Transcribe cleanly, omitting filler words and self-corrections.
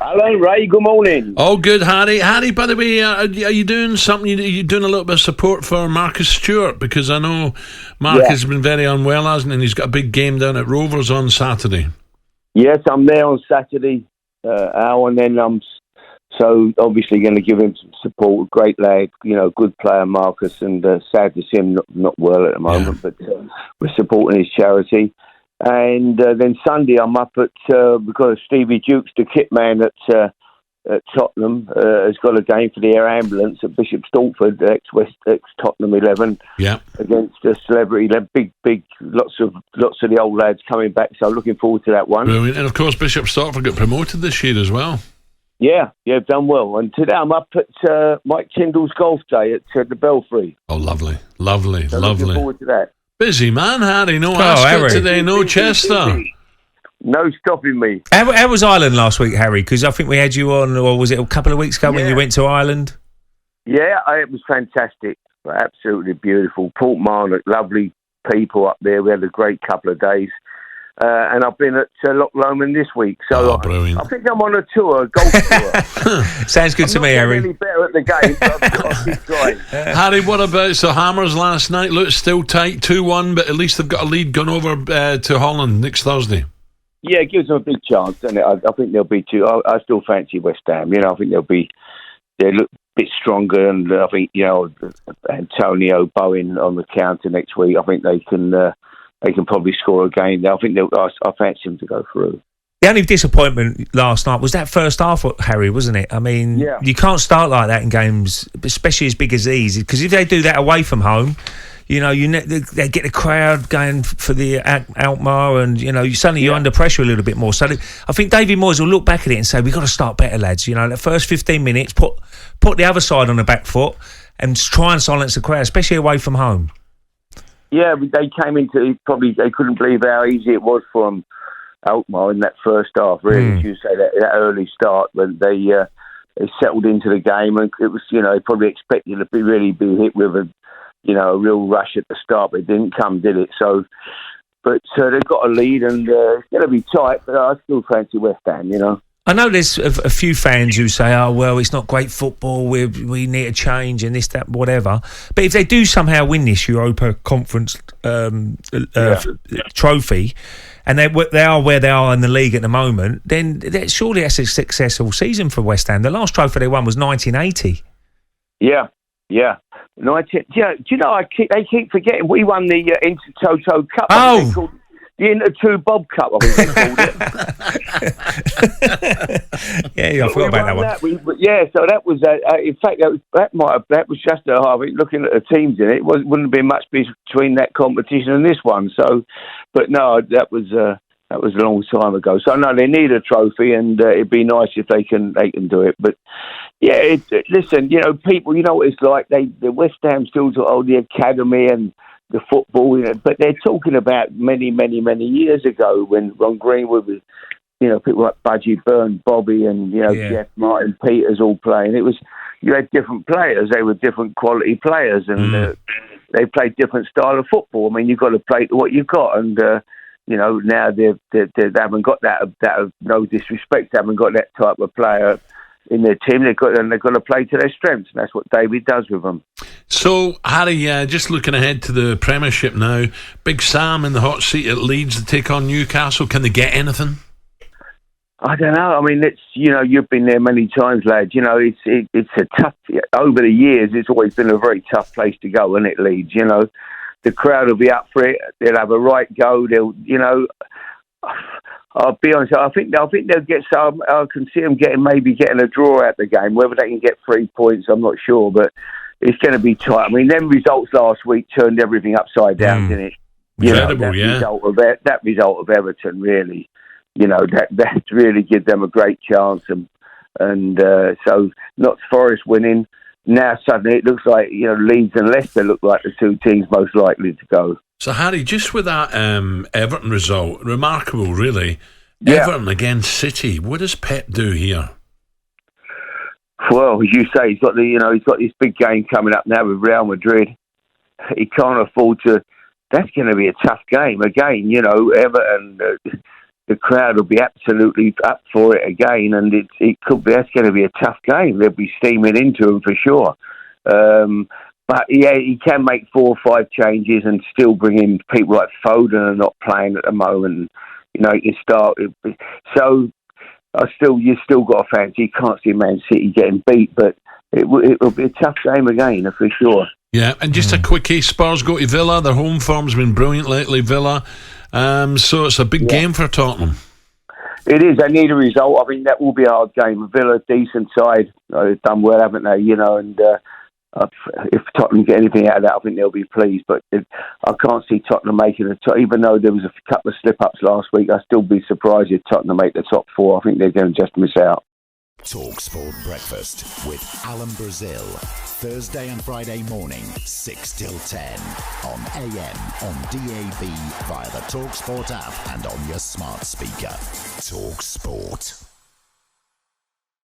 Hello, Ray. Good morning. Oh, good, Harry. Harry, by the way, are you doing something? Are you doing a little bit of support for Marcus Stewart? Because I know Mark has been very unwell, hasn't he? And he's got a big game down at Rovers on Saturday. Yes, I'm there on Saturday, Al, and then I'm so obviously going to give him some support. Great lad, good player, Marcus, and sad to see him not well at the moment, but we're supporting his charity. And then Sunday I'm up at, because Stevie Dukes, the kit man at Tottenham, has got a game for the air ambulance at Bishop Stortford, ex-Tottenham 11, against a celebrity. Big, lots of the old lads coming back, so looking forward to that one. Brilliant. And of course Bishop Stortford got promoted this year as well. Yeah, done well. And today I'm up at Mike Tyndall's golf day at the Belfry. Oh, lovely. So looking forward to that. Busy man, Harry. No Ascot today, no Chester. No stopping me. How was Ireland last week, Harry? Because I think we had you on, or was it a couple of weeks ago when you went to Ireland? Yeah, it was fantastic. Absolutely beautiful. Portmarnock, lovely people up there. We had a great couple of days. And I've been at Loch Lomond this week. So I think I'm on a golf tour. Sounds good to me, Harry. I'm really better at the game, but I'll keep trying. Harry, what about the Hammers last night? Look, still tight, 2-1, but at least they've got a lead going over to Holland next Thursday. Yeah, it gives them a big chance, and I think they'll be too. I still fancy West Ham. I think they look a bit stronger, and I think Antonio Bowen on the counter next week. I think they can probably score again. I think I fancy them to go through. The only disappointment last night was that first half, Harry, wasn't it? I mean, you can't start like that in games, especially as big as these, because if they do that away from home, they get the crowd going for the Alkmaar, and you're under pressure a little bit more. So I think David Moyes will look back at it and say, we've got to start better, lads. The first 15 minutes, put the other side on the back foot and try and silence the crowd, especially away from home. Yeah, they came into they couldn't believe how easy it was for them, Alkmaar, in that first half. Really, as you say, that early start when they settled into the game, and it was they probably expected to be hit with a real rush at the start, but it didn't come, did it? So, but they've got a lead, and it's going to be tight. But I still fancy West Ham. I know there's a few fans who say, oh, well, it's not great football, we need a change and this, that, whatever. But if they do somehow win this Europa Conference trophy, and they are where they are in the league at the moment, then surely that's a successful season for West Ham. The last trophy they won was 1980. Yeah. Do you know, they keep forgetting we won the Intertoto Cup. Oh! The Inter2 Bob Cup, I think they called it. Yeah, I forgot about that one. So that was, in fact, that was just looking at the teams in it, wouldn't have been much between that competition and this one. So, but no, that was a long time ago. So no, they need a trophy, and it'd be nice if they can do it. But yeah, listen, people, what it's like. The West Ham still the academy and the football, but they're talking about many, many, many years ago when Ron Greenwood was, people like Budgie Byrne, Bobby, and Jeff Martin, Peters all playing. It was you had different players; they were different quality players, and they played different style of football. I mean, you've got to play to what you've got, and now they haven't got that. No disrespect, they haven't got that type of player in their team. They've got to play to their strengths, and that's what David does with them. So, Harry, just looking ahead to the Premiership now, Big Sam in the hot seat at Leeds to take on Newcastle. Can they get anything? I don't know. I mean, it's you've been there many times, lad. It's a tough. Over the years, it's always been a very tough place to go, isn't it, Leeds? The crowd will be up for it. They'll have a right go. I'll be honest. I think they'll get some. I can see them getting a draw out the game. Whether they can get 3 points, I'm not sure, but it's going to be tight. I mean, them results last week turned everything upside down, didn't it? That result of Everton really, that really gives them a great chance, and so not Forest winning. Now suddenly it looks like Leeds and Leicester look like the two teams most likely to go. So Harry, just with that Everton result, remarkable really. Yeah. Everton against City. What does Pep do here? Well, as you say, he's got this big game coming up now with Real Madrid. He can't afford to. That's going to be a tough game again. Everton. the crowd will be absolutely up for it again, and that's going to be a tough game. They'll be steaming into them for sure. But yeah, he can make 4 or 5 changes and still bring in people like Foden are not playing at the moment. You know, you start. So you still got a fancy. You can't see Man City getting beat, but it will be a tough game again for sure. Yeah, and just a quickie, Spurs go to Villa. Their home form's been brilliant lately, Villa. So it's a big game for Tottenham. It is. They need a result. I think that will be a hard game. Villa, decent side. They've done well, haven't they? You know, and if Tottenham get anything out of that, I think they'll be pleased. But I can't see Tottenham making the top. Even though there was a couple of slip-ups last week, I'd still be surprised if Tottenham make the top 4. I think they're going to just miss out. talkSPORT Breakfast with Alan Brazil. Thursday and Friday morning, 6 till 10. On AM, on DAB, via the talkSPORT app and on your smart speaker. talkSPORT.